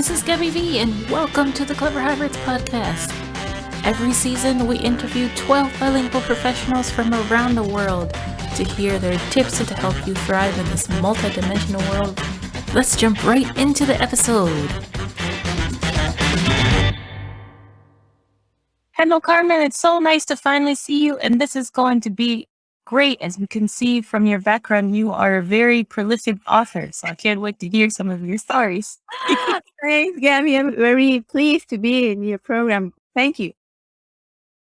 this is Gabby V, and welcome to the Clever Hybrids podcast. Every season, we interview 12 bilingual professionals from around the world to hear their tips and to help you thrive in this multi-dimensional world. Let's jump right into the episode. Hello, Carmen. It's so nice to finally see you, and this is going to be great. As we can see from your background, you are a very prolific author, so I can't wait to hear some of your stories. Thanks, Gabby. I'm very pleased to be in your program. Thank you.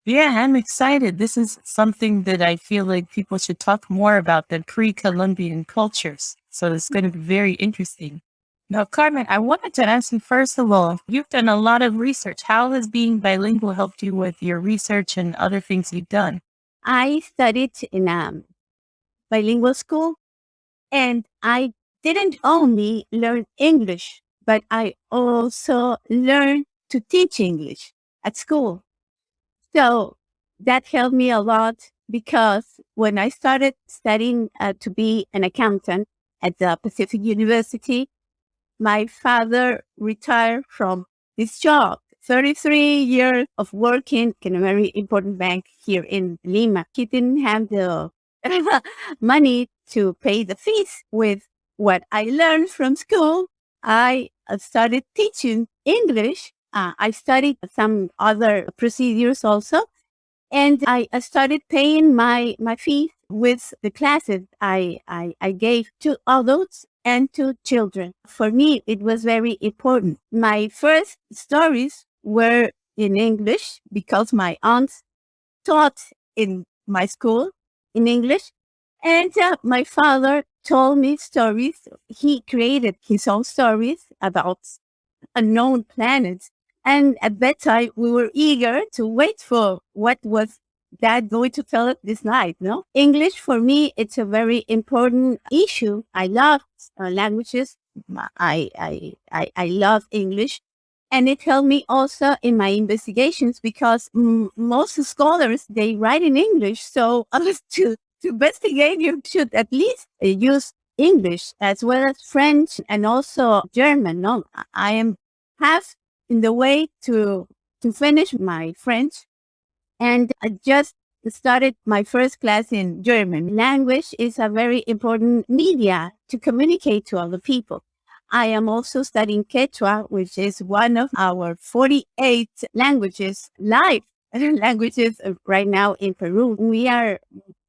Yeah, I'm excited. This is something that I feel like people should talk more about than pre-Columbian cultures. So it's going to be very interesting. Now, Carmen, I wanted to ask you first of all, you've done a lot of research. How has being bilingual helped you with your research and other things you've done? I studied in a bilingual school, and I didn't only learn English, but I also learned to teach English at school. So that helped me a lot because when I started studying to be an accountant at the Pacific University, my father retired from his job. 33 years of working in a very important bank here in Lima. He didn't have the money to pay the fees. With what I learned from school, I started teaching English. I studied some other procedures also. And I started paying my fees with the classes I gave to adults and to children. For me, it was very important. My first stories were in English because my aunts taught in my school in English. And my father told me stories. He created his own stories about unknown planets. And at that time, we were eager to wait for what was Dad going to tell us this night, no? English, for me, it's a very important issue. I love languages. I love English. And it helped me also in my investigations because most scholars, they write in English. So to investigate, you should at least use English as well as French and also German. No, I am half in the way to finish my French, and I just started my first class in German. Language is a very important media to communicate to other people. I am also studying Quechua, which is one of our 48 languages, live languages right now in Peru. We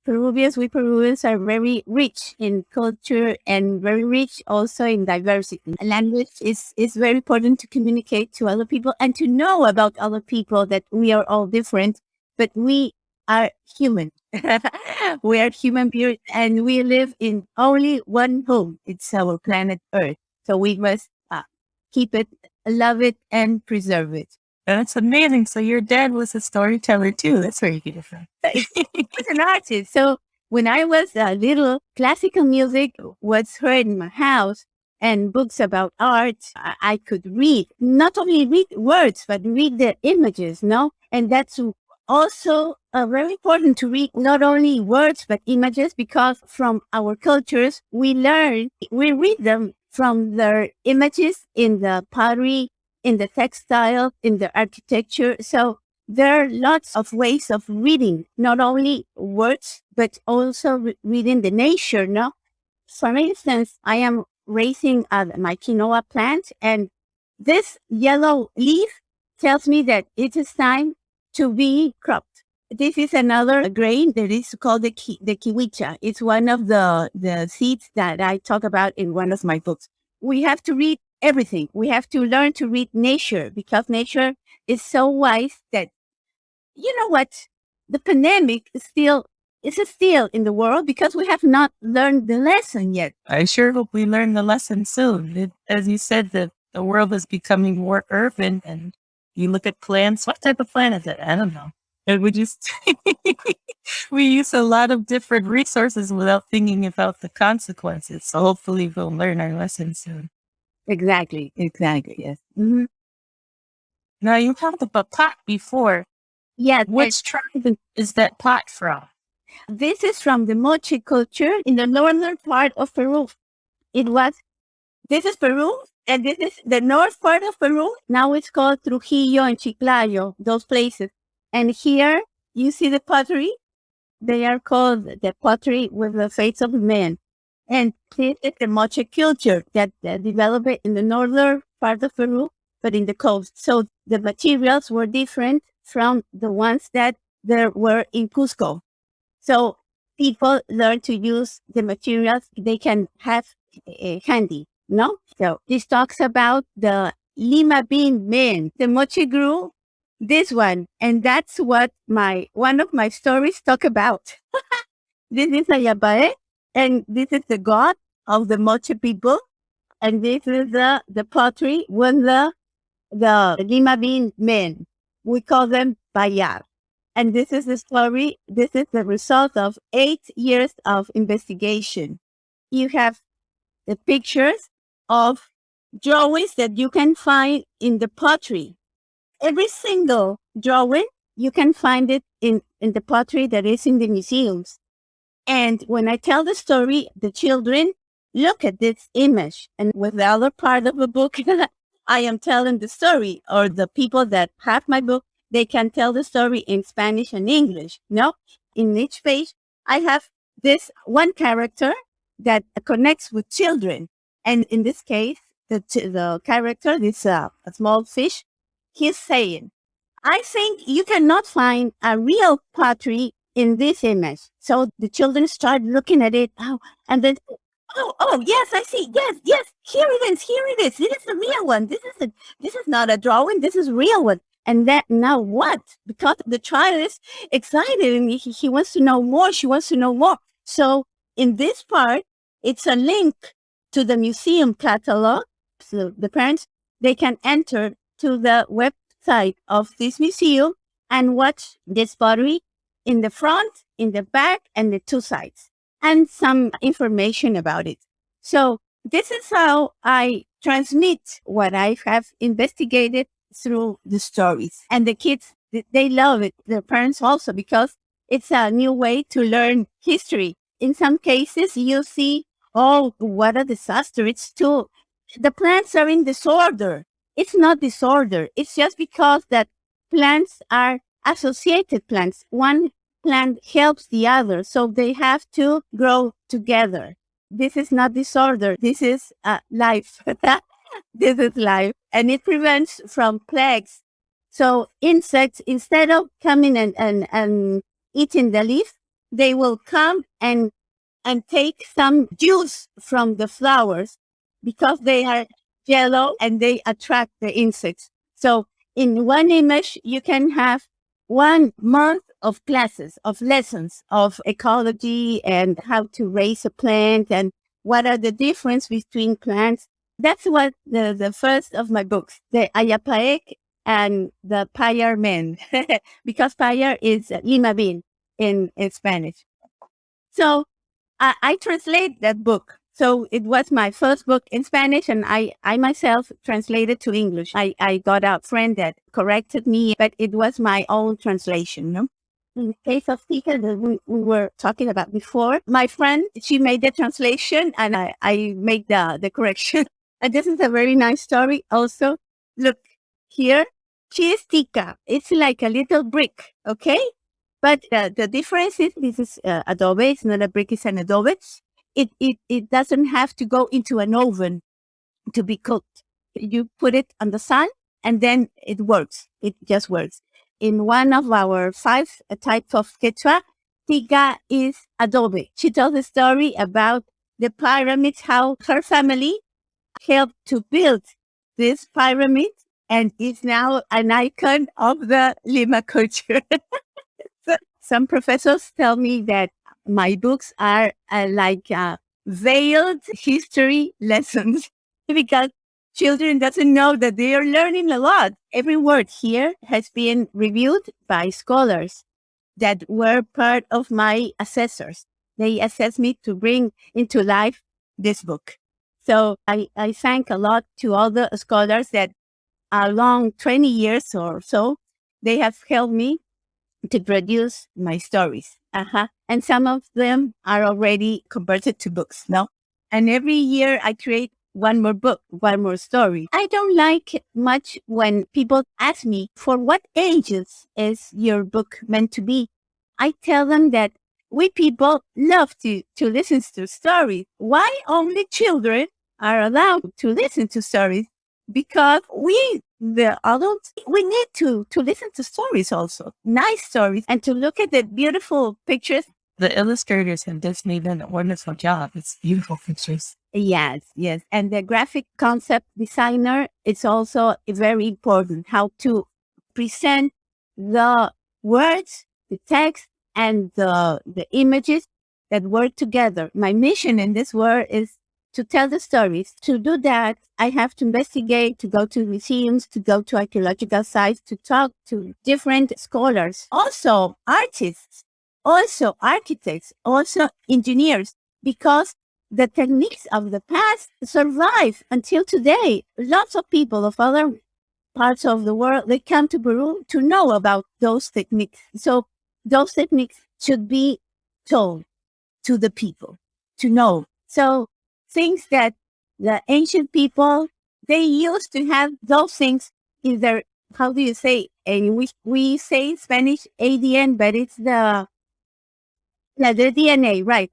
Peruvians are very rich in culture and very rich also in diversity. Language is very important to communicate to other people and to know about other people, that we are all different, but we are human. We are human beings and we live in only one home. It's our planet Earth. So we must keep it, love it, and preserve it. That's amazing. So your dad was a storyteller too. That's very beautiful. He was an artist. So when I was little, classical music was heard in my house, and books about art, I could read. Not only read words, but read the images, no? And that's also very important to read not only words, but images, because from our cultures, we read them from their images in the pottery, in the textile, in the architecture. So there are lots of ways of reading, not only words, but also reading the nature, no? For instance, I am raising my quinoa plant, and this yellow leaf tells me that it is time to be cropped. This is another grain that is called the kiwicha. It's one of the seeds that I talk about in one of my books. We have to read everything. We have to learn to read nature, because nature is so wise that, you know what, the pandemic is still in the world because we have not learned the lesson yet. I sure hope we learn the lesson soon. As you said, the world is becoming more urban, and you look at plants. What type of plant is it? I don't know. And we use a lot of different resources without thinking about the consequences. So hopefully we'll learn our lesson soon. Exactly. Yes. Mm-hmm. Now, you talked about pot before. Yeah. Which tribe is that pot from? This is from the Mochi culture in the northern part of Peru. It was This is Peru, and this is the north part of Peru. Now it's called Trujillo and Chiclayo, those places. And here you see the pottery. They are called the pottery with the face of a man. And this is the Mochi culture that developed in the northern part of Peru, but in the coast. So the materials were different from the ones that there were in Cusco. So people learn to use the materials they can have handy, no? So this talks about the lima bean men. The mochi grew this one, and that's what one of my stories talk about. This is a yabae, and this is the god of the mochi people, and this is the pottery with the lima bean men. We call them bayar. And this is the story. This is the result of 8 years of investigation. You have the pictures of drawings that you can find in the pottery. Every single drawing, you can find it in the pottery that is in the museums. And when I tell the story, the children look at this image. And with the other part of the book, I am telling the story, or the people that have my book, they can tell the story in Spanish and English. No, in each page, I have this one character that connects with children. And in this case, the character, this a small fish, he's saying, I think you cannot find a real pottery in this image. So the children start looking at it, and then, yes, I see. Yes, here it is. This is the real one. This is not a drawing. This is a real one. And that now what? Because the child is excited and he wants to know more. She wants to know more. So in this part, it's a link to the museum catalog. So the parents, they can enter to the website of this museum and watch this pottery in the front, in the back, and the two sides, and some information about it. So this is how I transmit what I have investigated through the stories. And the kids, they love it. Their parents also, because it's a new way to learn history. In some cases, you see, oh, what a disaster. The plants are in disorder. It's not disorder. It's just because that plants are associated plants. One plant helps the other, so they have to grow together. This is not disorder. This is life. This is life. And it prevents from plagues. So insects, instead of coming and eating the leaf, they will come and take some juice from the flowers because they are yellow and they attract the insects. So in one image, you can have 1 month of classes, of lessons of ecology and how to raise a plant and what are the difference between plants. That's what the first of my books, the Ayapaec and the Payar men, because Payar is lima bean in Spanish. So I translate that book. So it was my first book in Spanish, and I myself translated to English. I got a friend that corrected me, but it was my own translation. No? In the case of Tika that we were talking about before, my friend, she made the translation and I made the correction. And this is a very nice story also. Look, here, she is Tika. It's like a little brick, okay? But the difference is this is adobe. It's not a brick, it's an adobe. It doesn't have to go into an oven to be cooked. You put it on the sun and then it works. It just works. In one of our 5 types of Quechua, Tika is adobe. She tells a story about the pyramids, how her family helped to build this pyramid and is now an icon of the Lima culture. Some professors tell me that my books are like veiled history lessons because children doesn't know that they are learning a lot. Every word here has been reviewed by scholars that were part of my assessors. They assessed me to bring into life this book. So I thank a lot to all the scholars that along 20 years or so, they have helped me to produce my stories. And some of them are already converted to books, no? And every year I create one more book, one more story. I don't like much when people ask me, for what ages is your book meant to be? I tell them that we people love to listen to stories. Why only children are allowed to listen to stories? Because we, the adults, we need to listen to stories also, nice stories, and to look at the beautiful pictures. The illustrators have definitely done a wonderful job. It's beautiful pictures. Yes, yes. And the graphic concept designer, it's also very important how to present the words, the text, and the images that work together. My mission in this world is to tell the stories. To do that, I have to investigate, to go to museums, to go to archaeological sites, to talk to different scholars, also artists, also architects, also engineers, because the techniques of the past survive until today. Lots of people of other parts of the world, they come to Peru to know about those techniques. So those techniques should be told to the people to know. So things that the ancient people, they used to have those things in their, how do you say? And we say in Spanish ADN, but it's the DNA, right?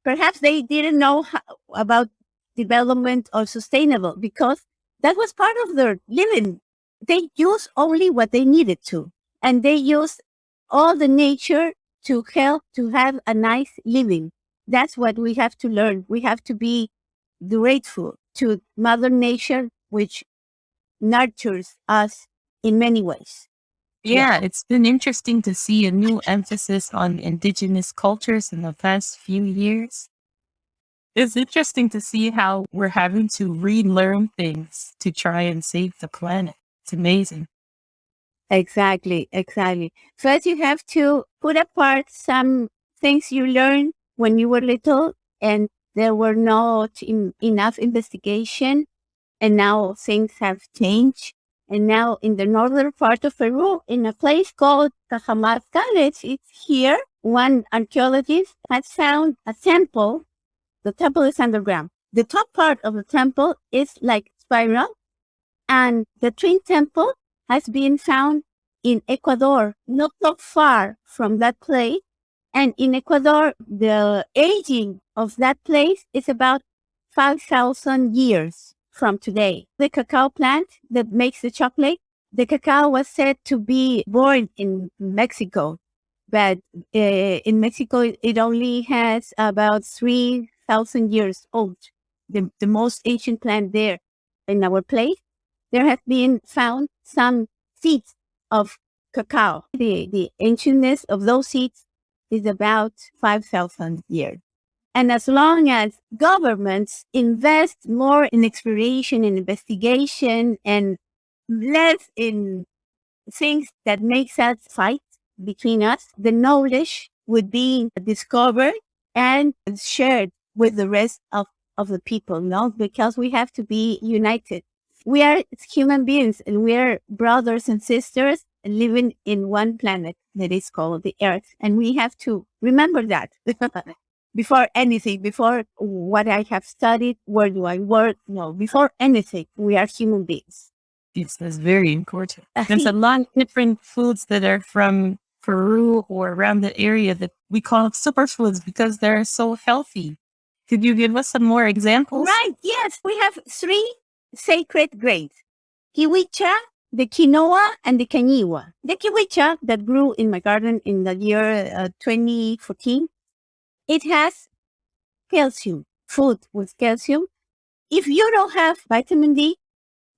Perhaps they didn't know about development or sustainable because that was part of their living. They used only what they needed to, and they used all the nature to help to have a nice living. That's what we have to learn. We have to be grateful to Mother Nature, which nurtures us in many ways. Yeah, it's been interesting to see a new emphasis on indigenous cultures in the past few years. It's interesting to see how we're having to relearn things to try and save the planet. It's amazing. Exactly, exactly. First, you have to put apart some things you learned when you were little and there were not enough investigation. And now things have changed. And now in the northern part of Peru, in a place called Cajamarca, it's here, one archaeologist has found a temple. The temple is underground. The top part of the temple is like spiral, and the twin temple has been found in Ecuador, not so far from that place. And in Ecuador, the aging of that place is about 5,000 years from today. The cacao plant that makes the chocolate, the cacao was said to be born in Mexico, but in Mexico, it only has about 3,000 years old. The most ancient plant there in our place, there have been found some seeds of cacao. The ancientness of those seeds is about 5,000 years. And as long as governments invest more in exploration and investigation and less in things that makes us fight between us, the knowledge would be discovered and shared with the rest of the people, no? Because we have to be united. We are human beings and we are brothers and sisters living in one planet that is called the Earth. And we have to remember that before anything, before what I have studied, where do I work? No, before anything, we are human beings. Yes, that's very important. There's a lot of different foods that are from Peru or around the area that we call superfluids because they're so healthy. Could you give us some more examples? Right, yes. We have 3 sacred grains. Kiwicha, the quinoa, and the cañiwa. The kiwicha that grew in my garden in the year 2014, it has calcium, food with calcium. If you don't have vitamin D,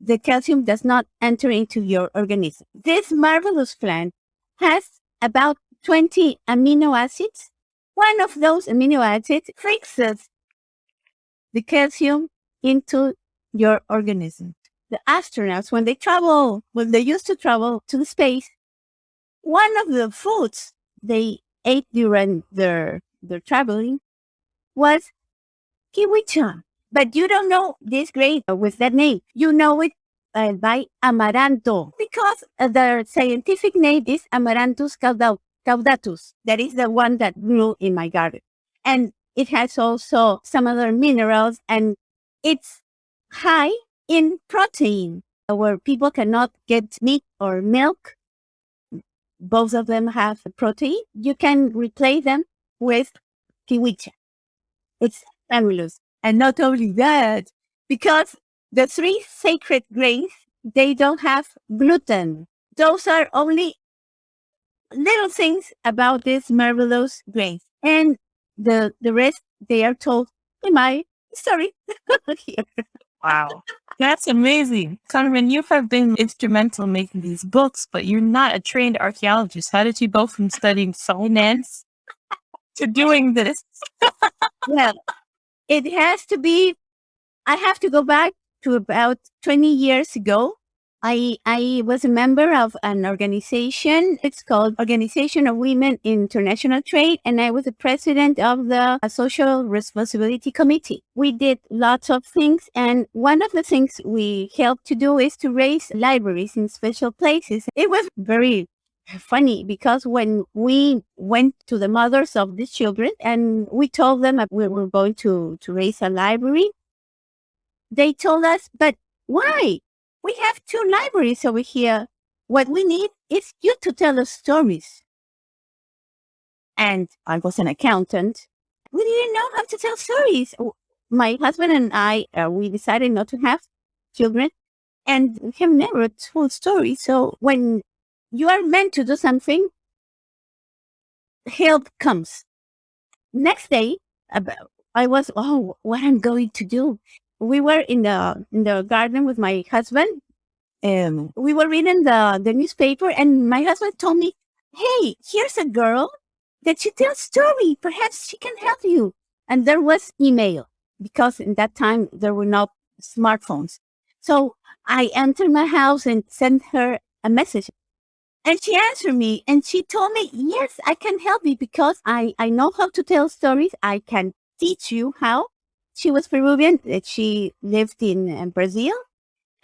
the calcium does not enter into your organism. This marvelous plant has about 20 amino acids. One of those amino acids fixes the calcium into your organism. The astronauts, when they used to travel to the space, one of the foods they ate during their traveling was kiwicha. But you don't know this grain with that name. You know it by amaranto because the scientific name is Amaranthus caudatus. That is the one that grew in my garden. And it has also some other minerals, and it's high in protein, where people cannot get meat or milk. Both of them have protein. You can replace them with kiwicha. It's fabulous. And not only that, because the three sacred grains, they don't have gluten. Those are only little things about these marvelous grains. And the rest, they are told in my story here. Wow. That's amazing. Carmen, you have been instrumental in making these books, but you're not a trained archaeologist. How did you go from studying finance to doing this? Well, it has to be, I have to go back to about 20 years ago. I was a member of an organization. It's called Organization of Women in International Trade, and I was the president of the Social Responsibility Committee. We did lots of things, and one of the things we helped to do is to raise libraries in special places. It was very funny because when we went to the mothers of the children and we told them that we were going to raise a library, they told us, but why? We have two libraries over here. What we need is you to tell us stories. And I was an accountant. We didn't know how to tell stories. My husband and I, we decided not to have children, and we have never told stories. So when you are meant to do something, help comes. Next day, I was, what I'm going to do. We were in the garden with my husband, and we were reading the newspaper, and my husband told me, hey, here's a girl that she tells story. Perhaps she can help you. And there was email, because in that time there were no smartphones. So I entered my house and sent her a message. And she answered me and she told me, yes, I can help you because I know how to tell stories. I can teach you how. She was Peruvian. She lived in Brazil.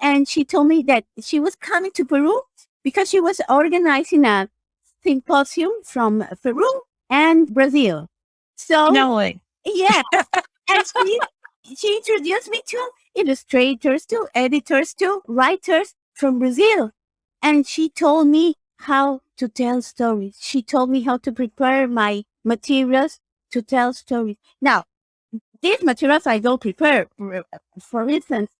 And she told me that she was coming to Peru because she was organizing a symposium from Peru and Brazil. So, No way. yeah. And she introduced me to illustrators, to editors, to writers from Brazil. And she told me how to tell stories. She told me how to prepare my materials to tell stories. Now, these materials I don't prepare. For instance,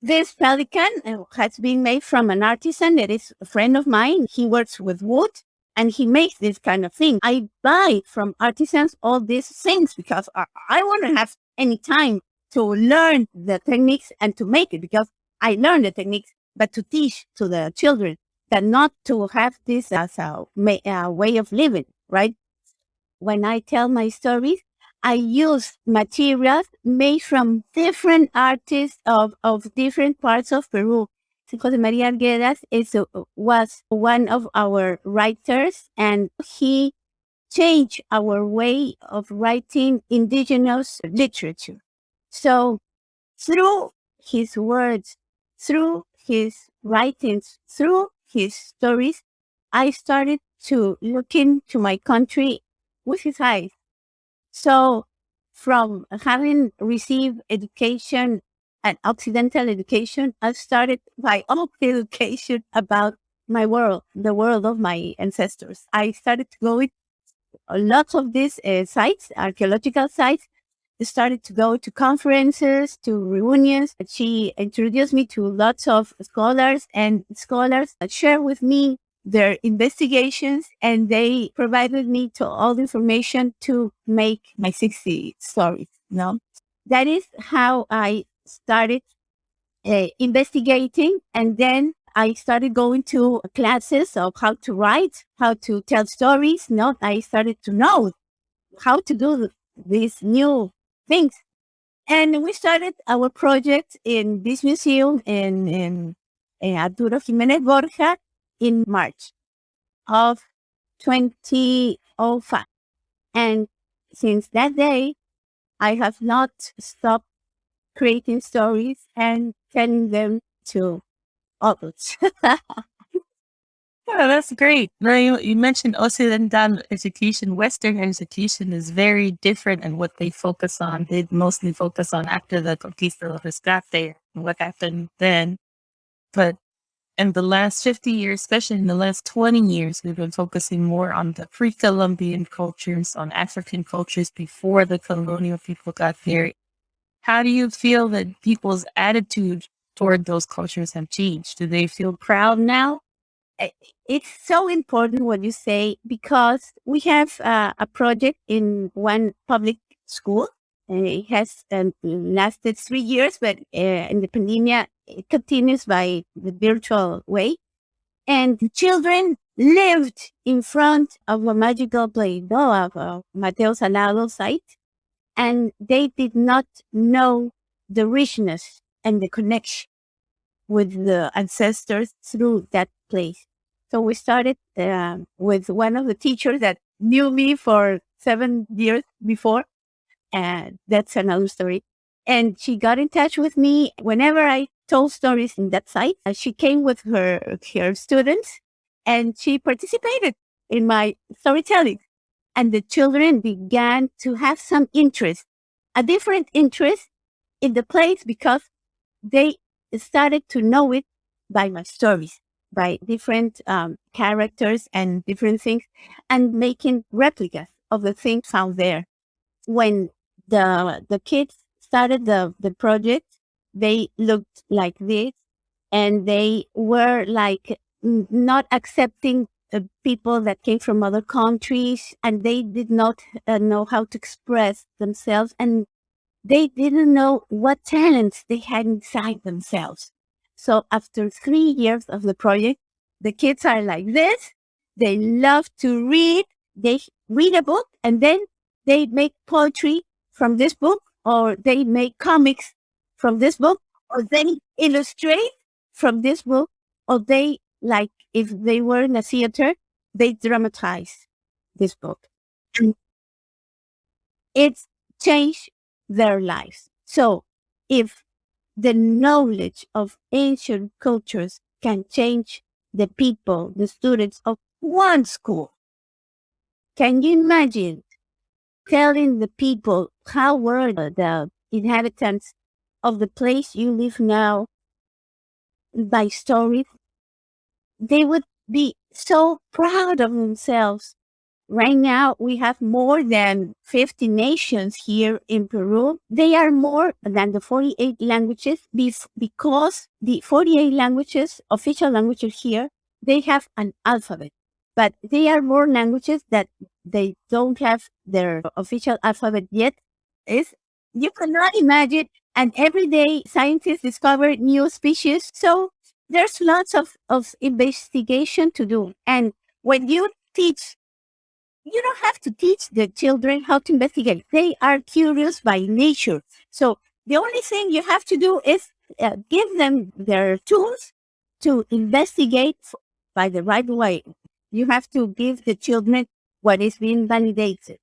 this pelican has been made from an artisan that is a friend of mine. He works with wood and he makes this kind of thing. I buy from artisans all these things because I want to have any time to learn the techniques and to make it, because I learn the techniques, but to teach to the children, that not to have this as a way of living, right? When I tell my stories, I use materials made from different artists of different parts of Peru. Jose Maria Arguedas was one of our writers, and he changed our way of writing indigenous literature. So through his words, through his writings, through his stories, I started to look into my country with his eyes. So from having received education, an Occidental education, I started my own education about my world, the world of my ancestors. I started to go with lots of these sites, archaeological sites. I started to go to conferences, to reunions. She introduced me to lots of scholars, and scholars share with me their investigations, and they provided me to all the information to make my 60 stories. No, that is how I started investigating, and then I started going to classes of how to write, how to tell stories. No, I started to know how to do these new things. And we started our project in this museum in Arturo Jimenez Borja in March of 2005. And since that day, I have not stopped creating stories and telling them to others. Yeah, that's great. Now, you mentioned Occidental education. Western education is very different in what they focus on. They mostly focus on after the conquista of Rescate and what happened then. But in the last 50 years, especially in the last 20 years, we've been focusing more on the pre-Columbian cultures, on African cultures before the colonial people got there. How do you feel that people's attitude toward those cultures have changed? Do they feel proud now? I- It's so important what you say because we have a project in one public school. And it has lasted 3 years, but in the pandemic, it continues by the virtual way. And the children lived in front of a magical place, no, of Mateo Salado site, and they did not know the richness and the connection with the ancestors through that place. So we started with one of the teachers that knew me for 7 years before, and that's another story. And she got in touch with me whenever I told stories in that site. She came with her students, and she participated in my storytelling. And the children began to have some interest, a different interest in the place because they started to know it by my stories, by different characters and different things, and making replicas of the things found there. When the kids started the project, they looked like this, and they were like not accepting people that came from other countries, and they did not know how to express themselves, and they didn't know what talents they had inside themselves. So after 3 years of the project, the kids are like this. They love to read. They read a book and then they make poetry from this book, or they make comics from this book, or they illustrate from this book, or they, like if they were in a theater, they dramatize this book. It's changed their lives. So if the knowledge of ancient cultures can change the people, the students of one school, can you imagine telling the people how were the inhabitants of the place you live now by stories? They would be so proud of themselves. Right now, we have more than 50 nations here in Peru. They are more than the 48 languages because the 48 languages, official languages here, they have an alphabet. But they are more languages that they don't have their official alphabet yet. Is You cannot imagine. And every day, scientists discover new species. So there's lots of investigation to do. And when you don't have to teach the children how to investigate. They are curious by nature. So the only thing you have to do is give them their tools to investigate by the right way. You have to give the children what is being validated,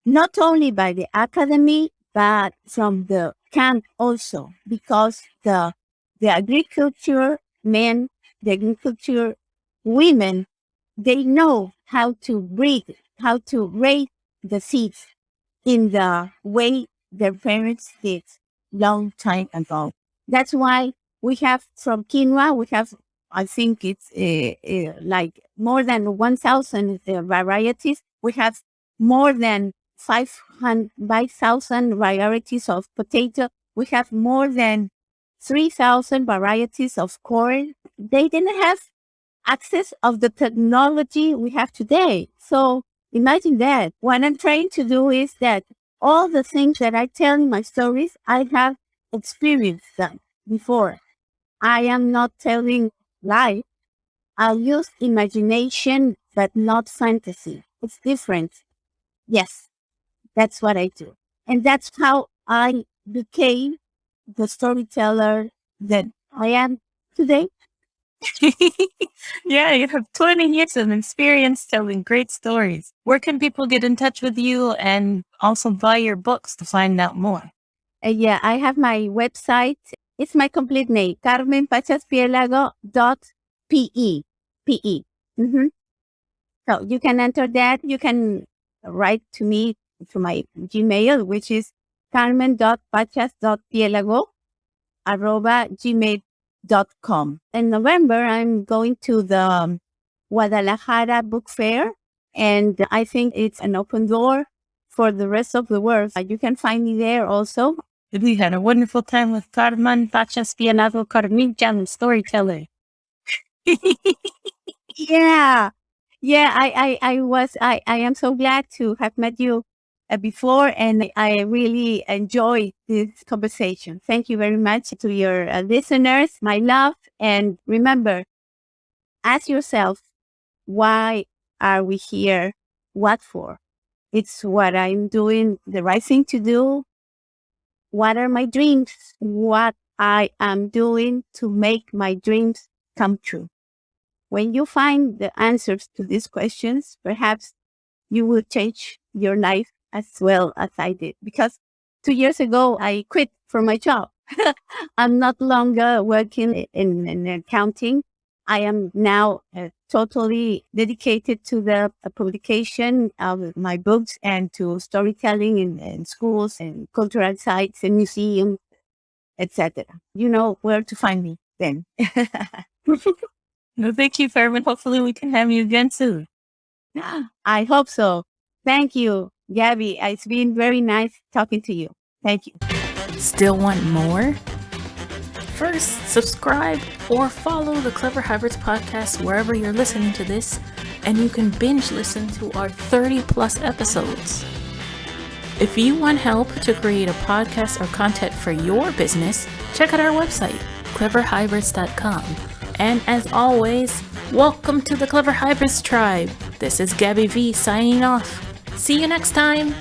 not only by the academy, but from the camp also, because the agriculture men, the agriculture women, they know how to breed, how to raise the seeds in the way their parents did long time ago. That's why we have from quinoa, we have, I think it's like more than 1,000 varieties. We have more than 5,000 varieties of potato. We have more than 3,000 varieties of corn. They didn't have access of the technology we have today. So imagine that. What I'm trying to do is that all the things that I tell in my stories, I have experienced them before. I am not telling lies. I'll use imagination, but not fantasy. It's different. Yes, that's what I do. And that's how I became the storyteller that I am today. Yeah, you have 20 years of experience telling great stories. Where can people get in touch with you and also buy your books to find out more? Yeah, I have my website. It's my complete name, Carmen Pachas Pielago .pe. PE. Mm-hmm. So you can enter that. You can write to me to my Gmail, which is carmen.pachas.pielago@gmail.com. In November, I'm going to the Guadalajara Book Fair, and I think it's an open door for the rest of the world. You can find me there also. We had a wonderful time with Carmen Pachas Pielago, Carmen Storyteller. Yeah. Yeah, I am so glad to have met you before, and I really enjoy this conversation. Thank you very much to your listeners, my love. And remember, ask yourself, why are we here? What for? It's what I'm doing the right thing to do. What are my dreams? What I am doing to make my dreams come true. When you find the answers to these questions, perhaps you will change your life as well as I did. Because 2 years ago, I quit for my job. I'm not longer working in accounting. I am now totally dedicated to the publication of my books and to storytelling in schools and cultural sites and museums, etc. You know where to find me then. No, thank you, Carmen. Hopefully we can have you again soon. I hope so. Thank you, Gabby. It's been very nice talking to you. Thank you. Still want more? First, subscribe or follow the Clever Hybrids podcast wherever you're listening to this, and you can binge listen to our 30 plus episodes. If you want help to create a podcast or content for your business, check out our website, cleverhybrids.com. And as always, welcome to the Clever Hybrids tribe. This is Gabby V signing off. See you next time.